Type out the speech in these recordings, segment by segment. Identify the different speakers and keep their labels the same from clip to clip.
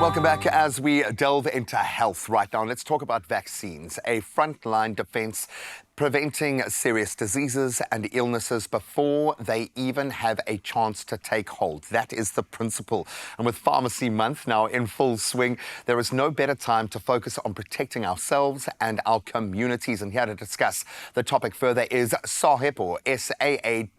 Speaker 1: Welcome back as we delve into health right now. Let's talk about vaccines, a frontline defense preventing serious diseases and illnesses before they even have a chance to take hold. That is the principle. And with Pharmacy Month now in full swing, there is no better time to focus on protecting ourselves and our communities. And here to discuss the topic further is SOHIP, or SAAHIP,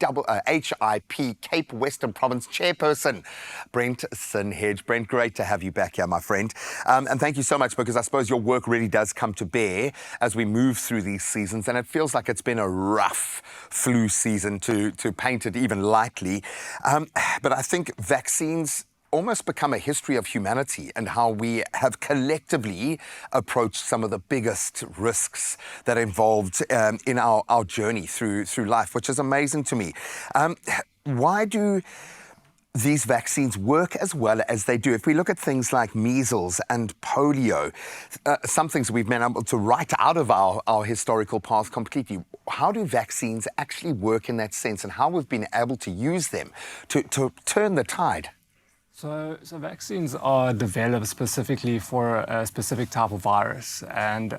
Speaker 1: Cape Western Province Chairperson, Brent Sin Hidge. Brent, great to have you back here, my friend. And thank you so much, because I suppose your work really does come to bear as we move through these seasons. And it feels like it's been a rough flu season, to paint it even lightly. But I think vaccines almost become a history of humanity and how we have collectively approached some of the biggest risks that are involved in our journey through life, which is amazing to me. Why do these vaccines work as well as they do? If we look at things like measles and polio, some things we've been able to write out of our historical past completely. How do vaccines actually work in that sense, and how we've been able to use them to turn the tide?
Speaker 2: So vaccines are developed specifically for a specific type of virus, and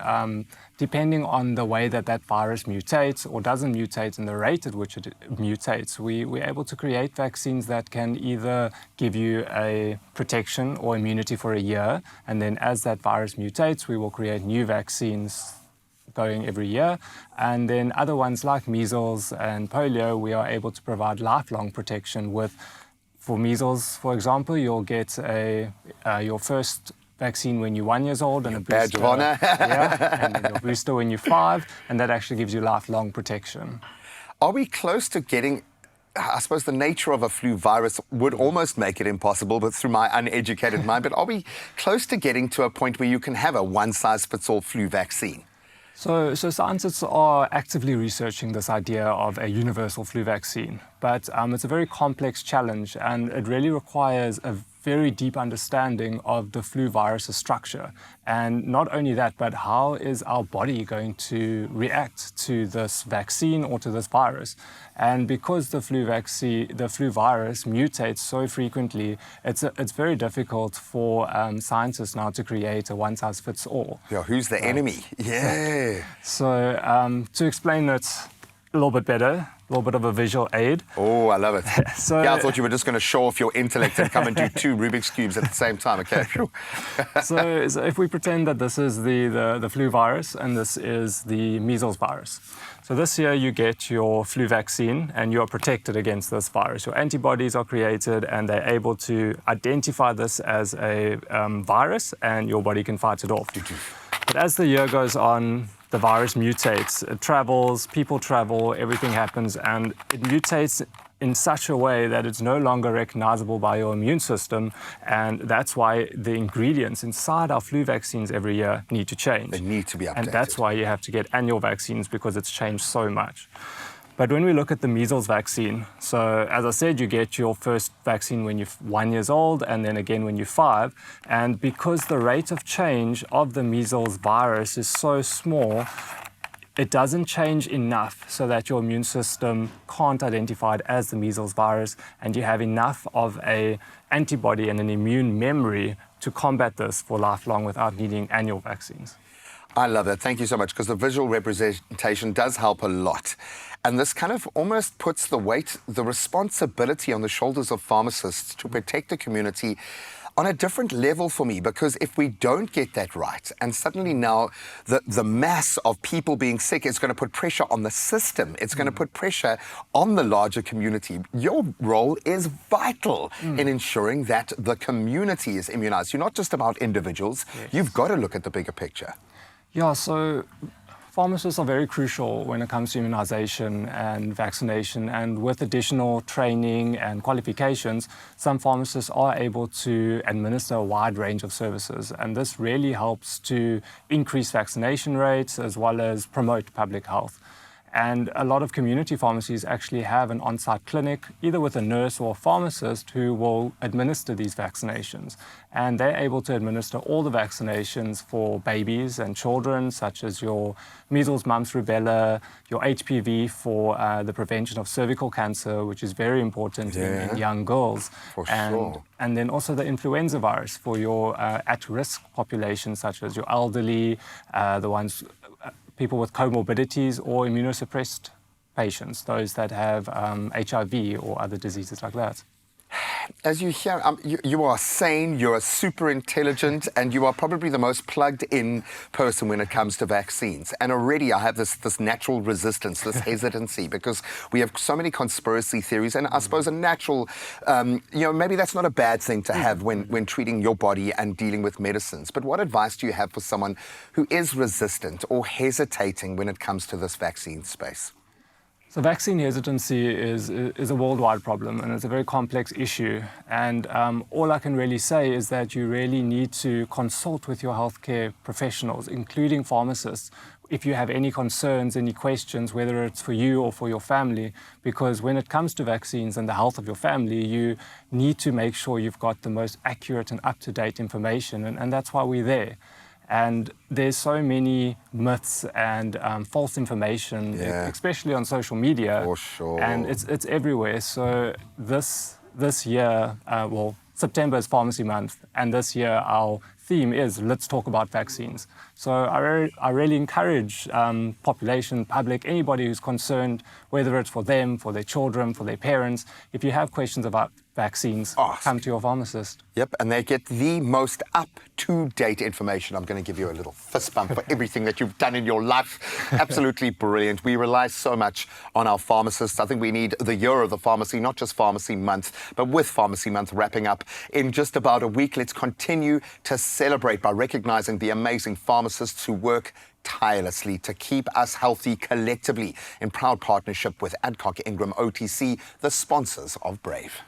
Speaker 2: depending on the way that virus mutates or doesn't mutate and the rate at which it mutates, we're able to create vaccines that can either give you a protection or immunity for a year, and then as that virus mutates, we will create new vaccines going every year. And then other ones like measles and polio, we are able to provide lifelong protection with. For measles, for example, you'll get your first vaccine when you're 1 year old, and a booster,
Speaker 1: badge of honor.
Speaker 2: Yeah, and then your booster when you're 5, and that actually gives you lifelong protection.
Speaker 1: Are we close to getting? I suppose the nature of a flu virus would almost make it impossible, but through my uneducated mind. But are we close to getting to a point where you can have a one-size-fits-all flu vaccine?
Speaker 2: So scientists are actively researching this idea of a universal flu vaccine, but it's a very complex challenge, and it really requires a very deep understanding of the flu virus's structure. And not only that, but how is our body going to react to this vaccine or to this virus? And because the flu virus mutates so frequently, it's very difficult for scientists now to create a one-size-fits-all.
Speaker 1: Yeah, who's the enemy? Yeah.
Speaker 2: So to explain it a little bit better, a little bit of a visual aid.
Speaker 1: Oh, I love it.
Speaker 2: So,
Speaker 1: yeah, I thought you were just going to show off your intellect and come and do 2 Rubik's Cubes at the same time. Okay, sure.
Speaker 2: so if we pretend that this is the flu virus and this is the measles virus. So this year you get your flu vaccine and you are protected against this virus. Your antibodies are created and they're able to identify this as a virus, and your body can fight it off. But as the year goes on, the virus mutates, it travels, people travel, everything happens, and it mutates in such a way that it's no longer recognizable by your immune system, and that's why the ingredients inside our flu vaccines every year need to change.
Speaker 1: They need to be updated.
Speaker 2: And that's why you have to get annual vaccines, because it's changed so much. But when we look at the measles vaccine, so as I said, you get your first vaccine when you're 1 year old, and then again when you're 5. And because the rate of change of the measles virus is so small, it doesn't change enough so that your immune system can't identify it as the measles virus, and you have enough of an antibody and an immune memory to combat this for lifelong without needing annual vaccines.
Speaker 1: I love that. Thank you so much, because the visual representation does help a lot. And this kind of almost puts the weight, the responsibility on the shoulders of pharmacists to protect the community on a different level for me, because if we don't get that right, and suddenly now the mass of people being sick is going to put pressure on the system, it's going to put pressure on the larger community. Your role is vital in ensuring that the community is immunized. You're not just about individuals, you've got to look at the bigger picture.
Speaker 2: Yeah, so pharmacists are very crucial when it comes to immunization and vaccination, and with additional training and qualifications, some pharmacists are able to administer a wide range of services, and this really helps to increase vaccination rates as well as promote public health. And a lot of community pharmacies actually have an on-site clinic, either with a nurse or a pharmacist who will administer these vaccinations. And they're able to administer all the vaccinations for babies and children, such as your measles, mumps, rubella, your HPV for the prevention of cervical cancer, which is very important in young girls.
Speaker 1: For sure.
Speaker 2: And then also the influenza virus for your at-risk population, such as your elderly, the ones, people with comorbidities or immunosuppressed patients, those that have HIV or other diseases like that.
Speaker 1: As you hear, you are sane, you are super intelligent, and you are probably the most plugged-in person when it comes to vaccines. And already I have this natural resistance, this hesitancy, because we have so many conspiracy theories, and I suppose a natural, maybe that's not a bad thing to have when treating your body and dealing with medicines. But what advice do you have for someone who is resistant or hesitating when it comes to this vaccine space?
Speaker 2: So vaccine hesitancy is a worldwide problem, and it's a very complex issue. And all I can really say is that you really need to consult with your healthcare professionals, including pharmacists, if you have any concerns, any questions, whether it's for you or for your family, because when it comes to vaccines and the health of your family, you need to make sure you've got the most accurate and up-to-date information, and that's why we're there. And there's so many myths and false information, especially on social media.
Speaker 1: For sure.
Speaker 2: And it's everywhere. So this year, September is Pharmacy Month, and this year our theme is Let's Talk About Vaccines. So I really encourage population, public, anybody who's concerned, whether it's for them, for their children, for their parents, if you have questions about vaccines, come to your pharmacist.
Speaker 1: Yep, and they get the most up-to-date information. I'm going to give you a little fist bump for everything that you've done in your life. Absolutely brilliant. We rely so much on our pharmacists. I think we need the year of the pharmacy, not just Pharmacy Month, but with Pharmacy Month wrapping up in just about a week. Let's continue to celebrate by recognizing the amazing pharmacists who work tirelessly to keep us healthy collectively in proud partnership with Adcock Ingram OTC, the sponsors of Brave.